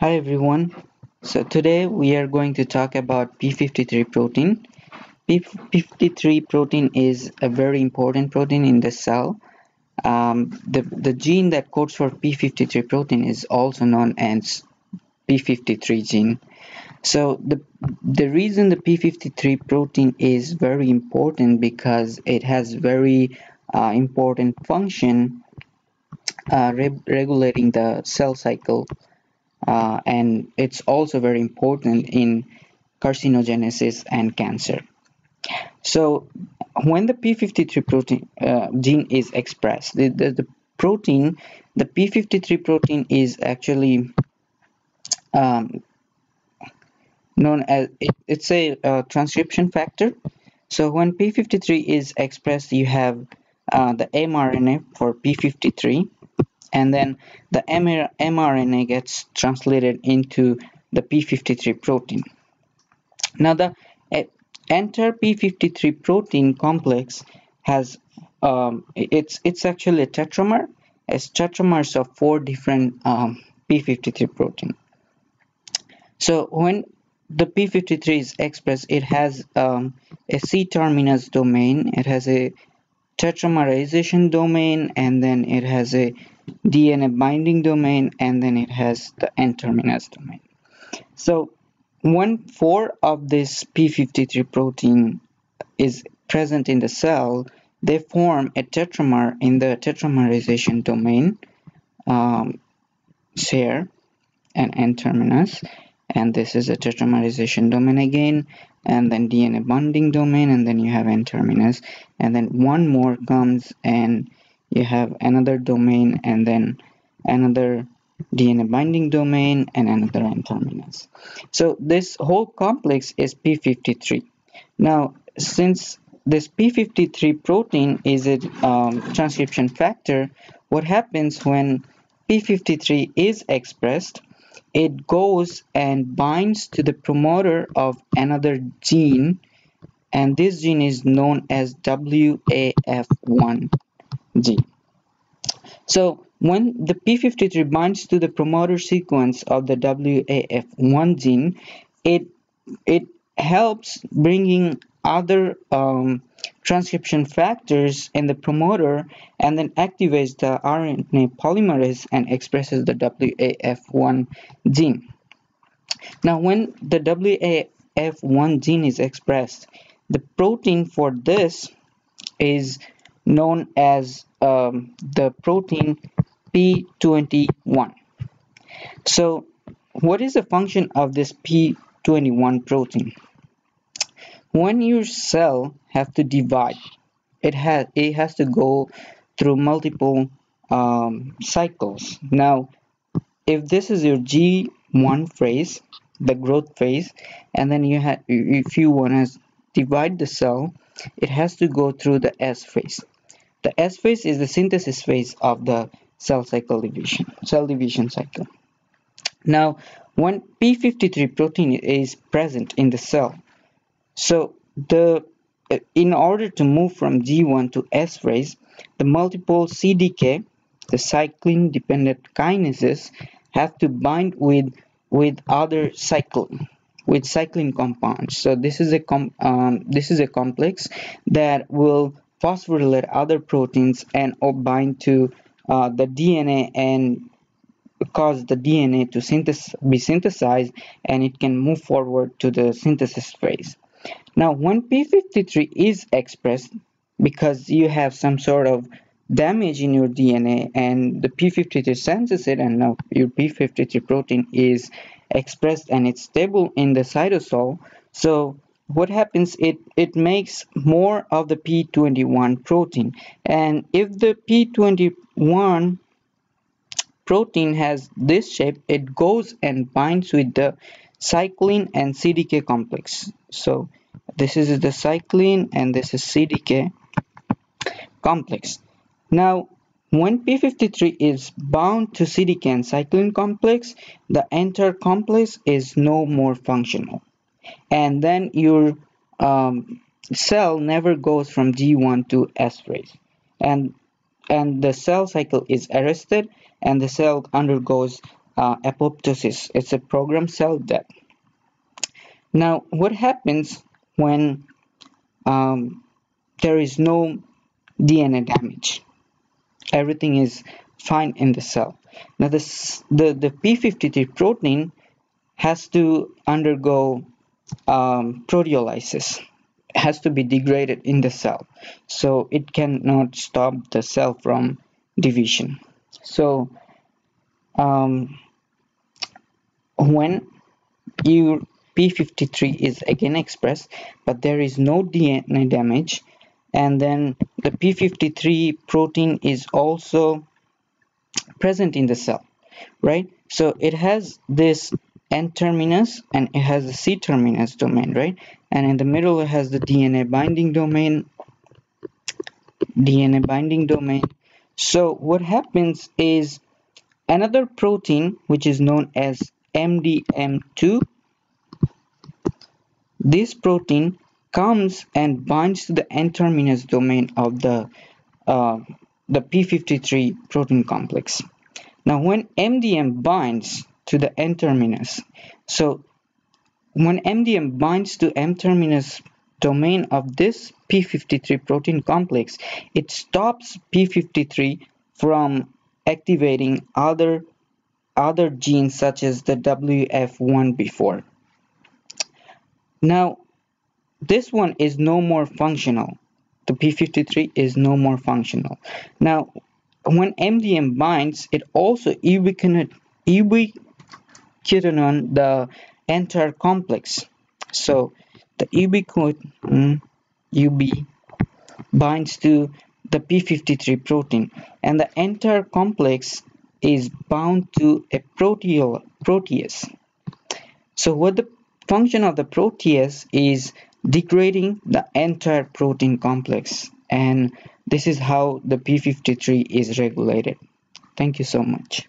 Hi everyone. So today we are going to talk about p53 protein. P53 protein is a very important protein in the cell. The gene that codes for p53 protein is also known as p53 gene. So the reason the p53 protein is very important because it has very important function regulating the cell cycle, and it's also very important in carcinogenesis and cancer. So when the p53 protein gene is expressed, the p53 protein is actually um, known as it's a transcription factor. So when p53 is expressed, you have the mRNA for p53, and then the mRNA gets translated into the p53 protein. Now the entire p53 protein complex has it's actually a tetramer. It's tetramers of four different p53 protein. So when the p53 is expressed, it has a C-terminus domain, it has a tetramerization domain, and then it has a DNA binding domain, and then it has the N-terminus domain. So when four of this p53 protein is present in the cell, they form a tetramer in the tetramerization domain, here, and N-terminus, and this is a tetramerization domain again, and then DNA binding domain, and then you have N-terminus, and then one more comes and you have another domain, and then another DNA binding domain, and another N-terminus. So this whole complex is p53. Now, since this p53 protein is a transcription factor, what happens when p53 is expressed? It goes and binds to the promoter of another gene, and this gene is known as WAF1 gene. So when the p53 binds to the promoter sequence of the WAF1 gene, it helps bringing other transcription factors in the promoter, and then activates the RNA polymerase and expresses the WAF1 gene. Now when the WAF1 gene is expressed, the protein for this is known as the protein p21. So what is the function of this p21 protein? When your cell has to divide, it has to go through multiple cycles. Now if this is your G1 phase, the growth phase, and then if you want to divide the cell, it has to go through the S phase. The S phase is the synthesis phase of the cell division cycle. Now when p53 protein is present in the cell, so in order to move from G1 to S phase, the multiple CDK, the cyclin dependent kinases, have to bind with other cyclin compounds. So this is a complex that will phosphorylate other proteins and bind to the DNA and cause the DNA to be synthesized, and it can move forward to the synthesis phase. Now when p53 is expressed, because you have some sort of damage in your DNA and the p53 senses it, and now your p53 protein is expressed and it's stable in the cytosol, so what happens, it makes more of the p21 protein, and if the p21 protein has this shape, it goes and binds with the cyclin and CDK complex. So this is the cyclin and this is CDK complex. Now when p53 is bound to CDK and cyclin complex, the entire complex is no more functional, and then your cell never goes from G1 to S phase, and the cell cycle is arrested, and the cell undergoes apoptosis. It's a programmed cell death. Now, what happens when there is no DNA damage? Everything is fine in the cell. Now, the p53 protein has to undergo proteolysis. It has to be degraded in the cell, so it cannot stop the cell from division. So when your p53 is again expressed, but there is no DNA damage, and then the p53 protein is also present in the cell, right? So it has this N-terminus and it has the C-terminus domain, right? And in the middle it has the DNA binding domain. So what happens is another protein which is known as MDM2. This protein comes and binds to the N-terminus domain of the p53 protein complex. Now, when MDM binds to the N-terminus, so when MDM binds to N-terminus domain of this p53 protein complex, it stops p53 from activating other genes such as the WF1B4. Now, this one is no more functional. The p53 is no more functional. Now, when MDM binds, it also ubiquitinates the entire complex. So the UB binds to the p53 protein, and the entire complex is bound to a protease. So what the function of the protease is degrading the entire protein complex, and this is how the p53 is regulated. Thank you so much.